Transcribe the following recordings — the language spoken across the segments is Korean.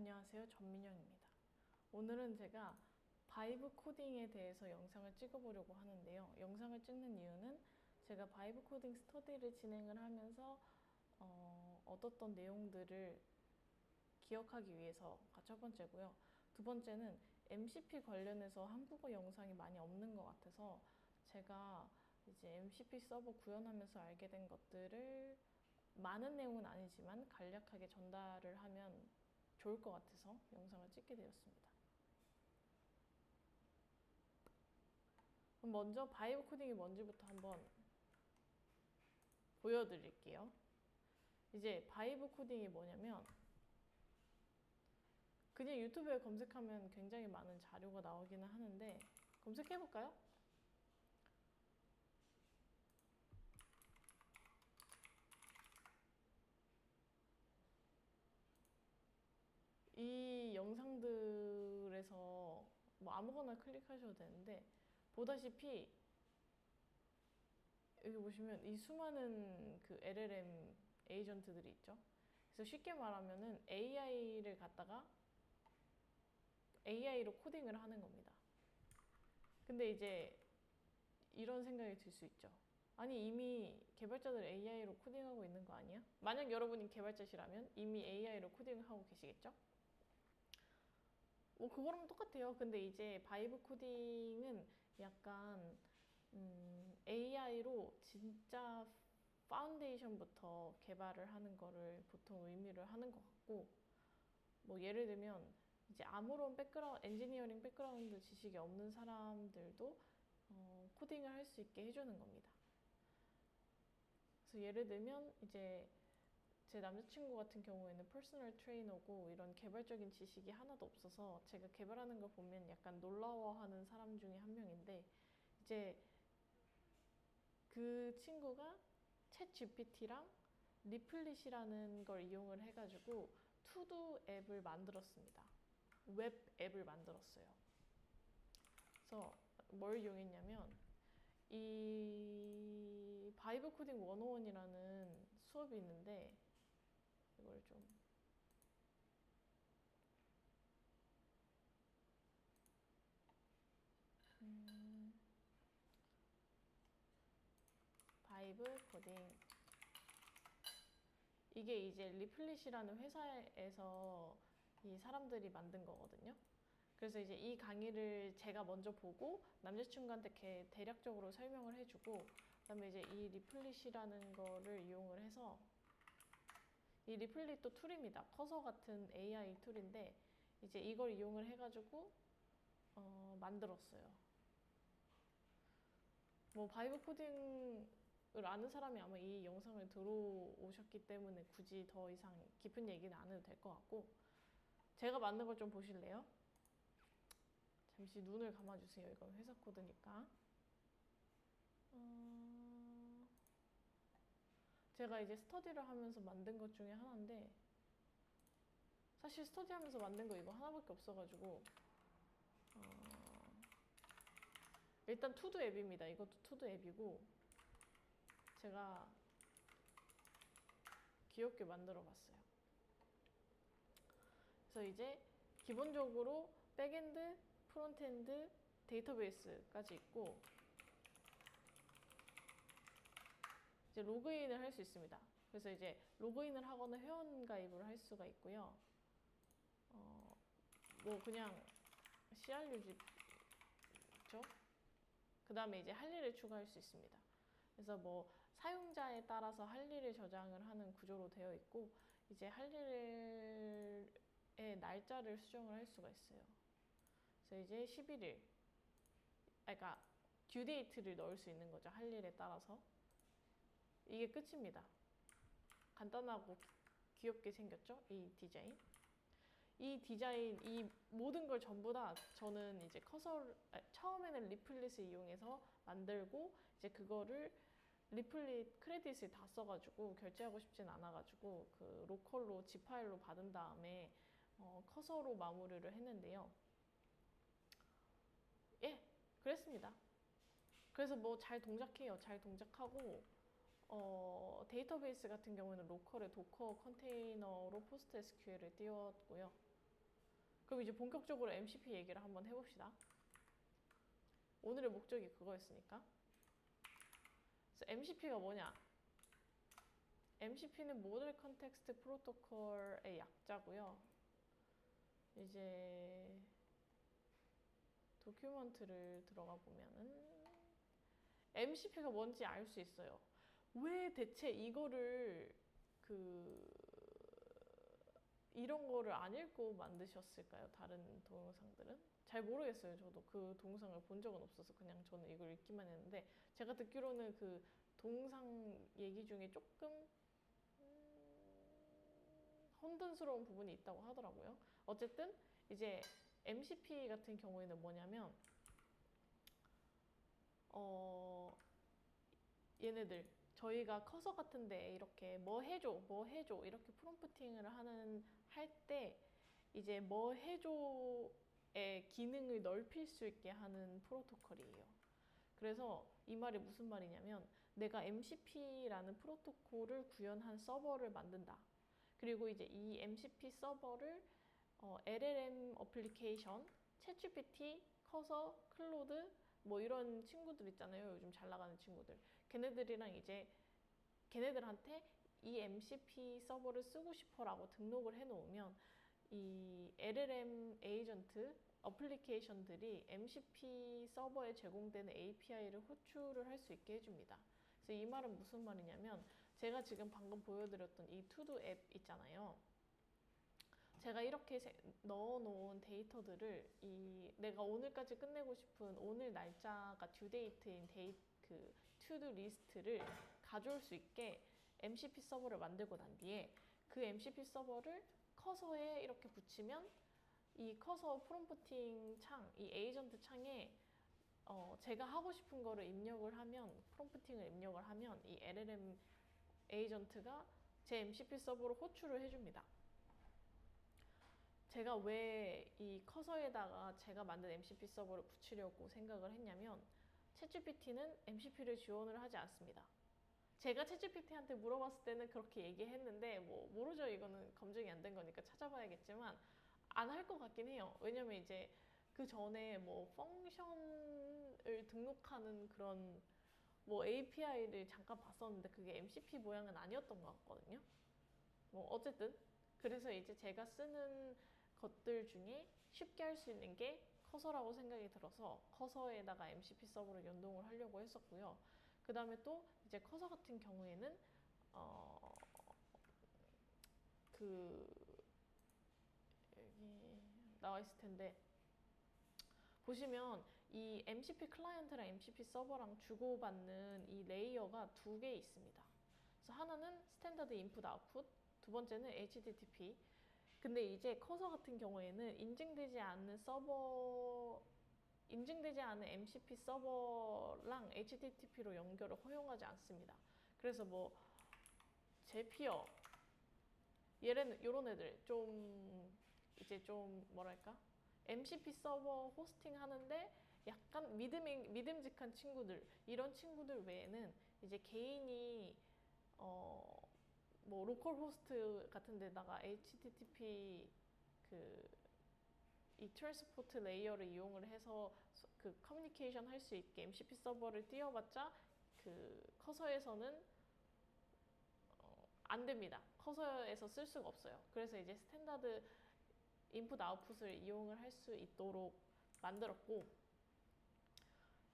안녕하세요. 전민영입니다. 오늘은 제가 바이브 코딩에 대해서 영상을 찍어보려고 하는데요. 영상을 찍는 이유는 제가 바이브 코딩 스터디를 진행을 하면서 얻었던 내용들을 기억하기 위해서가 첫 번째고요. 두 번째는 MCP 관련해서 한국어 영상이 많이 없는 것 같아서 제가 이제 MCP 서버 구현하면서 알게 된 것들을 많은 내용은 아니지만 간략하게 전달을 하면 좋을 것 같아서 영상을 찍게 되었습니다. 그럼 먼저 바이브 코딩이 뭔지부터 한번 보여드릴게요. 이제 바이브 코딩이 뭐냐면 그냥 유튜브에 검색하면 굉장히 많은 자료가 나오기는 하는데 검색해볼까요? 이 영상들에서 뭐 아무거나 클릭하셔도 되는데 보다시피 여기 보시면 이 수많은 그 LLM 에이전트들이 있죠. 그래서 쉽게 말하면은 AI를 갖다가 AI로 코딩을 하는 겁니다. 근데 이제 이런 생각이 들 수 있죠. 아니 이미 개발자들 AI로 코딩하고 있는 거 아니야? 만약 여러분이 개발자시라면 이미 AI로 코딩을 하고 계시겠죠? 뭐 그거랑 똑같아요. 근데 이제 바이브 코딩은 약간 AI로 진짜 파운데이션부터 개발을 하는 거를 보통 의미를 하는 것 같고, 뭐 예를 들면 이제 아무런 엔지니어링 백그라운드 지식이 없는 사람들도 코딩을 할 수 있게 해주는 겁니다. 그래서 예를 들면 이제 제 남자친구 같은 경우에는 퍼스널 트레이너고 이런 개발적인 지식이 하나도 없어서 제가 개발하는 걸 보면 약간 놀라워하는 사람 중에 한 명인데, 이제 그 친구가 챗 GPT랑 리플릿이라는 걸 이용을 해가지고 투두 앱을 만들었습니다. 웹 앱을 만들었어요. 그래서 뭘 이용했냐면 이 바이브 코딩 101이라는 수업이 있는데 이걸 좀 바이브 코딩, 이게 이제 리플릿이라는 회사에서 이 사람들이 만든 거거든요. 그래서 이제 이 강의를 제가 먼저 보고 남자친구한테 대략적으로 설명을 해주고, 그다음에 이제 이 리플릿이라는 거를 이용을 해서, 이 리플릿도 툴입니다. 커서 같은 AI 툴인데 이제 이걸 이용을 해가지고 만들었어요. 뭐 바이브 코딩을 아는 사람이 아마 이 영상을 들어오셨기 때문에 굳이 더 이상 깊은 얘기는 안 해도 될 것 같고, 제가 만든 걸 좀 보실래요? 잠시 눈을 감아주세요. 이건 회사 코드니까. 제가 이제 스터디를 하면서 만든 것 중에 하나인데, 사실 스터디 하면서 만든 거 이거 하나밖에 없어가지고 일단 투두 앱입니다. 이것도 투두 앱이고 제가 귀엽게 만들어 봤어요. 그래서 이제 기본적으로 백엔드, 프론트엔드, 데이터베이스까지 있고 이제 로그인을 할 수 있습니다. 그래서 이제 로그인을 하거나 회원 가입을 할 수가 있고요. 뭐 그냥 CR 유지죠. 그 다음에 이제 할 일을 추가할 수 있습니다. 그래서 뭐 사용자에 따라서 할 일을 저장을 하는 구조로 되어 있고, 이제 할 일의 날짜를 수정을 할 수가 있어요. 그래서 이제 11일, 그러니까 듀 데이트를 넣을 수 있는 거죠. 할 일에 따라서. 이게 끝입니다. 간단하고 귀엽게 생겼죠? 이 디자인. 이 모든 걸 전부 다 저는 이제 처음에는 리플릿을 이용해서 만들고, 이제 그거를 리플릿 크레딧을 다 써가지고 결제하고 싶진 않아가지고 그 로컬로 zip 파일로 받은 다음에 커서로 마무리를 했는데요. 예, 그랬습니다. 그래서 뭐 잘 동작해요. 잘 동작하고 데이터베이스 같은 경우에는 로컬에 도커 컨테이너로 포스트 SQL을 띄웠고요. 그럼 이제 본격적으로 MCP 얘기를 한번 해봅시다. 오늘의 목적이 그거였으니까. 그래서 MCP가 뭐냐? MCP는 모델 컨텍스트 프로토콜의 약자고요. 이제 도큐먼트를 들어가 보면은 MCP가 뭔지 알 수 있어요. 왜 대체 이거를 이런 거를 안 읽고 만드셨을까요? 다른 동영상들은? 잘 모르겠어요. 저도 그 동영상을 본 적은 없어서 그냥 저는 이걸 읽기만 했는데 제가 듣기로는 그 동영상 얘기 중에 조금 혼돈스러운 부분이 있다고 하더라고요. 어쨌든 이제 MCP 같은 경우에는 뭐냐면 얘네들 저희가 커서 같은데 이렇게 뭐 해줘 이렇게 프롬프팅을 할 때 이제 뭐 해줘의 기능을 넓힐 수 있게 하는 프로토콜이에요. 그래서 이 말이 무슨 말이냐면 내가 MCP라는 프로토콜을 구현한 서버를 만든다. 그리고 이제 이 MCP 서버를 LLM 어플리케이션, 챗GPT, 커서, 클로드 뭐 이런 친구들 있잖아요. 요즘 잘 나가는 친구들. 걔네들이랑 이제 걔네들한테 이 MCP 서버를 쓰고 싶어라고 등록을 해놓으면 이 LLM 에이전트 어플리케이션들이 MCP 서버에 제공되는 API를 호출을 할 수 있게 해줍니다. 그래서 이 말은 무슨 말이냐면 제가 지금 방금 보여드렸던 이 투두 앱 있잖아요. 제가 이렇게 넣어놓은 데이터들을 내가 오늘까지 끝내고 싶은 오늘 날짜가 듀데이트인 그 투두 리스트를 가져올 수 있게 MCP 서버를 만들고 난 뒤에 그 MCP 서버를 커서에 이렇게 붙이면 이 커서 프롬프팅 창, 이 에이전트 창에 제가 하고 싶은 거를 입력을 하면 프롬프팅을 입력을 하면 이 LLM 에이전트가 제 MCP 서버로 호출을 해줍니다. 제가 왜 이 커서에다가 제가 만든 MCP 서버를 붙이려고 생각을 했냐면 챗GPT는 MCP를 지원을 하지 않습니다. 제가 챗GPT한테 물어봤을 때는 그렇게 얘기했는데 뭐 모르죠. 이거는 검증이 안 된 거니까 찾아봐야겠지만 안 할 것 같긴 해요. 왜냐면 이제 그 전에 뭐 펑션을 등록하는 그런 뭐 API를 잠깐 봤었는데 그게 MCP 모양은 아니었던 것 같거든요. 뭐 어쨌든 그래서 이제 제가 쓰는 것들 중에 쉽게 할 수 있는 게 커서라고 생각이 들어서 커서에다가 MCP 서버를 연동을 하려고 했었고요. 그 다음에 또 이제 커서 같은 경우에는 여기 나와 있을 텐데 보시면 이 MCP 클라이언트랑 MCP 서버랑 주고받는 이 레이어가 두 개 있습니다. 그래서 하나는 스탠다드 인풋 아웃풋, 두 번째는 HTTP. 근데 이제 커서 같은 경우에는 인증되지 않는 MCP 서버랑 HTTP로 연결을 허용하지 않습니다. 그래서 뭐 제피어 요런 애들 이제 좀 뭐랄까 MCP 서버 호스팅 하는데 약간 믿음직한 친구들 이런 친구들 외에는 이제 개인이 뭐 로컬 호스트 같은 데다가 HTTP 이 트랜스포트 레이어를 이용을 해서 그 커뮤니케이션 할 수 있게 MCP 서버를 띄워봤자 그 커서에서는 안 됩니다. 커서에서 쓸 수가 없어요. 그래서 이제 스탠다드 인풋 아웃풋을 이용을 할 수 있도록 만들었고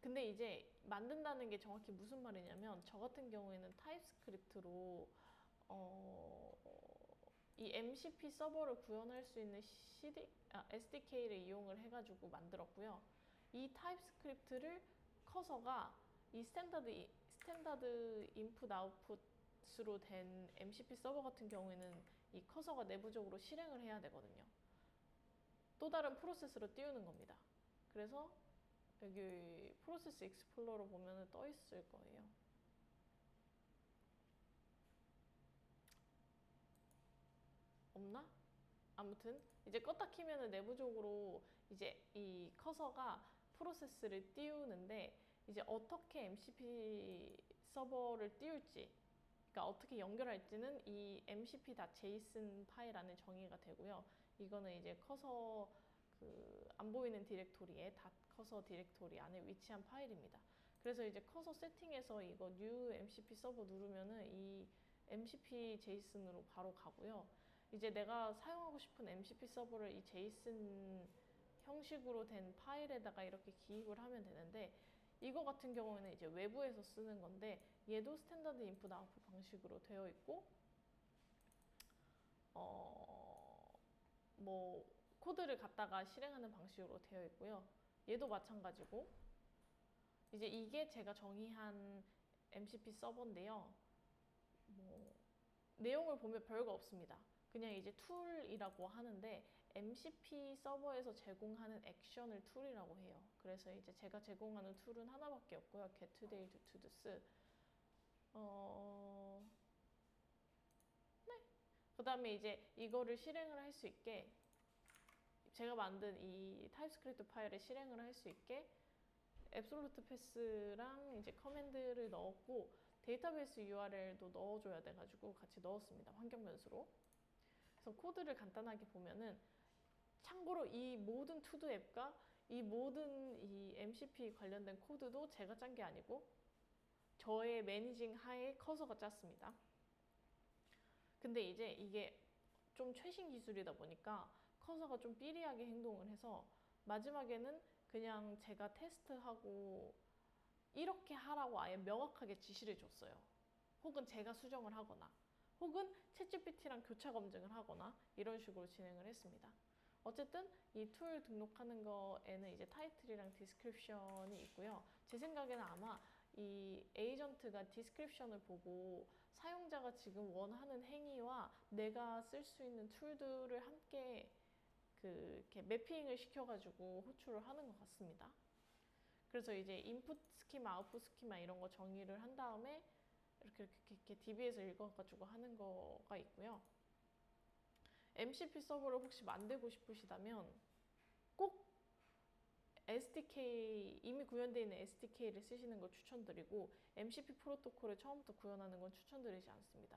근데 이제 만든다는 게 정확히 무슨 말이냐면 저 같은 경우에는 타입스크립트로 이 MCP 서버를 구현할 수 있는 SDK를 이용을 해가지고 만들었고요. 이 타입스크립트를 커서가 이 스탠다드 인풋 아웃풋으로 된 MCP 서버 같은 경우에는 이 커서가 내부적으로 실행을 해야 되거든요. 또 다른 프로세스로 띄우는 겁니다. 그래서 여기 프로세스 익스플로러 보면 떠 있을 거예요. 없나? 아무튼 이제 껐다 키면은 내부적으로 이제 이 커서가 프로세스를 띄우는데 이제 어떻게 MCP 서버를 띄울지 그러니까 어떻게 연결할지는 이 mcp.json 파일 안에 정의가 되고요. 이거는 이제 커서 안 보이는 디렉토리에 커서 디렉토리 안에 위치한 파일입니다. 그래서 이제 커서 세팅해서 이거 new MCP 서버 누르면은 이 MCP JSON으로 바로 가고요. 이제 내가 사용하고 싶은 MCP 서버를 이 JSON 형식으로 된 파일에다가 이렇게 기입을 하면 되는데, 이거 같은 경우에는 이제 외부에서 쓰는 건데 얘도 스탠다드 인풋 아웃풋 방식으로 되어 있고, 뭐 코드를 갖다가 실행하는 방식으로 되어 있고요. 얘도 마찬가지고, 이제 이게 제가 정의한 MCP 서버인데요. 뭐 내용을 보면 별거 없습니다. 그냥 이제 툴이라고 하는데 MCP 서버에서 제공하는 액션을 툴이라고 해요. 그래서 이제 제가 제공하는 툴은 하나밖에 없고요. get today to todos. 네. 그 다음에 이제 이거를 실행을 할 수 있게, 제가 만든 이 타입스크립트 파일을 실행을 할 수 있게 앱솔루트 패스랑 이제 커맨드를 넣었고, 데이터베이스 URL도 넣어줘야 돼가지고 같이 넣었습니다. 환경 변수로. 그래서 코드를 간단하게 보면은, 참고로 이 모든 투두 앱과 이 모든 이 MCP 관련된 코드도 제가 짠 게 아니고 저의 매니징 하에 커서가 짰습니다. 근데 이제 이게 좀 최신 기술이다 보니까 커서가 좀 삐리하게 행동을 해서 마지막에는 그냥 제가 테스트하고 이렇게 하라고 아예 명확하게 지시를 줬어요. 혹은 제가 수정을 하거나, 혹은 챗GPT랑 교차 검증을 하거나 이런 식으로 진행을 했습니다. 어쨌든 이 툴 등록하는 거에는 이제 타이틀이랑 디스크립션이 있고요. 제 생각에는 아마 이 에이전트가 디스크립션을 보고 사용자가 지금 원하는 행위와 내가 쓸 수 있는 툴들을 함께 이렇게 매핑을 시켜가지고 호출을 하는 것 같습니다. 그래서 이제 인풋 스키마, 아웃풋 스키마 이런 거 정의를 한 다음에 이렇게 DB에서 읽어가지고 하는 거가 있고요. MCP 서버를 혹시 만들고 싶으시다면 꼭 SDK, 이미 구현되어 있는 SDK를 쓰시는 걸 추천드리고, MCP 프로토콜을 처음부터 구현하는 건 추천드리지 않습니다.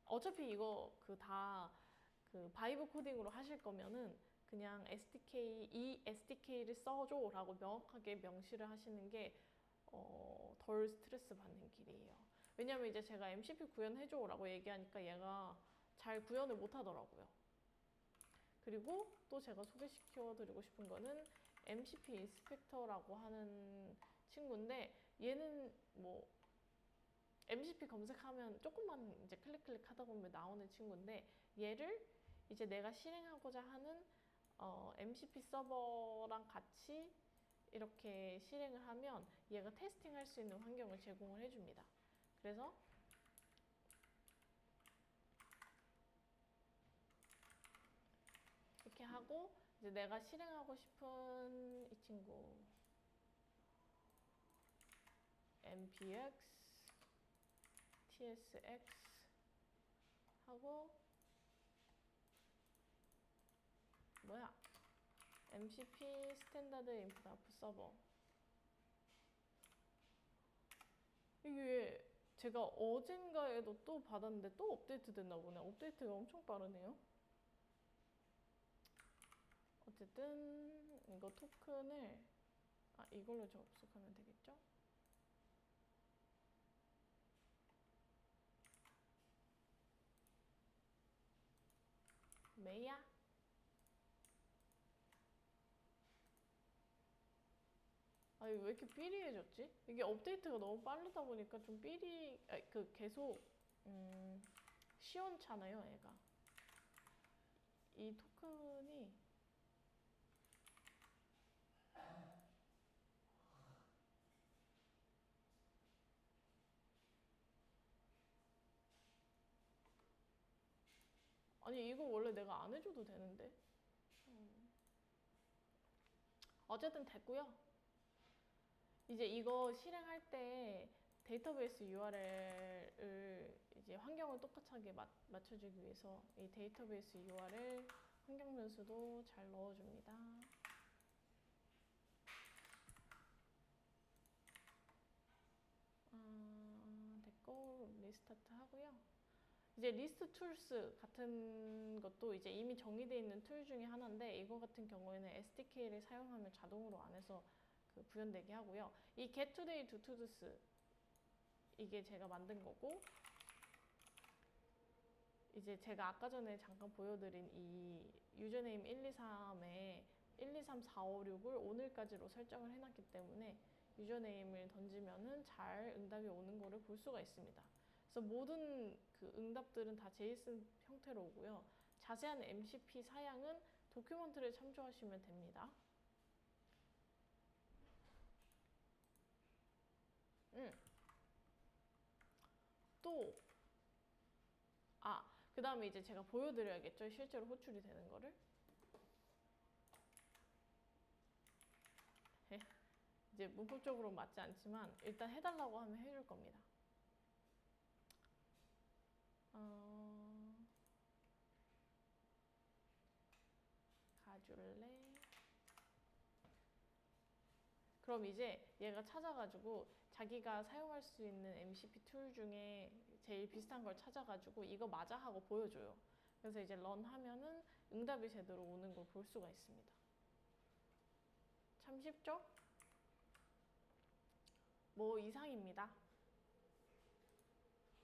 어차피 이거 다 바이브 코딩으로 하실 거면은 그냥 이 SDK를 써줘 라고 명확하게 명시를 하시는 게 덜 스트레스 받는 길이에요. 왜냐면 이제 제가 MCP 구현해줘 라고 얘기하니까 얘가 잘 구현을 못 하더라고요. 그리고 또 제가 소개시켜 드리고 싶은 거는 MCP 인스펙터라고 하는 친구인데, 얘는 뭐 MCP 검색하면 조금만 이제 클릭 하다 보면 나오는 친구인데, 얘를 이제 내가 실행하고자 하는 MCP 서버랑 같이 이렇게 실행을 하면 얘가 테스팅할 수 있는 환경을 제공을 해줍니다. 그래서 이렇게 하고, 이제 내가 실행하고 싶은 이 친구 npx tsx 하고 MCP 스탠다드 인풋 아웃풋 서버, 이게 제가 어젠가에도 또 받았는데 또 업데이트 됐나 보네. 업데이트가 엄청 빠르네요. 어쨌든 이거 토큰을 이걸로 접속하면 되겠죠? 메이야? 왜 이렇게 삐리해졌지? 이게 업데이트가 너무 빠르다 보니까 좀 계속 시원찮아요, 얘가. 이 토큰이 아니 이거 원래 내가 안 해줘도 되는데. 어쨌든 됐고요. 이제 이거 실행할 때 데이터베이스 URL을 이제 환경을 똑같이 맞춰주기 위해서 이 데이터베이스 URL 환경 변수도 잘 넣어줍니다. 됐고 리스타트 하고요. 이제 리스트 툴스 같은 것도 이제 이제 이미 정의되어 있는 툴 중에 하나인데 이거 같은 경우에는 SDK를 사용하면 자동으로 안에서 그 구현되게 하고요. 이 get today do todos 이게 제가 만든 거고 이제 제가 아까 전에 잠깐 보여드린 이 유저네임 123에 123456을 오늘까지로 설정을 해놨기 때문에 유저네임을 던지면은 잘 응답이 오는 거를 볼 수가 있습니다. 그래서 모든 그 응답들은 다 JSON 형태로 오고요. 자세한 MCP 사양은 도큐먼트를 참조하시면 됩니다. 또, 그 다음에 이제 제가 보여드려야겠죠. 실제로 호출이 되는 거를. 이제 문법적으로 맞지 않지만 일단 해달라고 하면 해줄 겁니다. 가줄래? 그럼 이제 얘가 찾아가지고 자기가 사용할 수 있는 MCP 툴 중에 제일 비슷한 걸 찾아가지고 이거 맞아 하고 보여줘요. 그래서 이제 런 하면은 응답이 제대로 오는 걸 볼 수가 있습니다. 참 쉽죠? 뭐 이상입니다.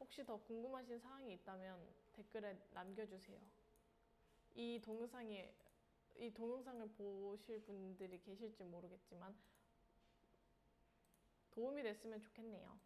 혹시 더 궁금하신 사항이 있다면 댓글에 남겨주세요. 이 동영상을 보실 분들이 계실지 모르겠지만 도움이 됐으면 좋겠네요.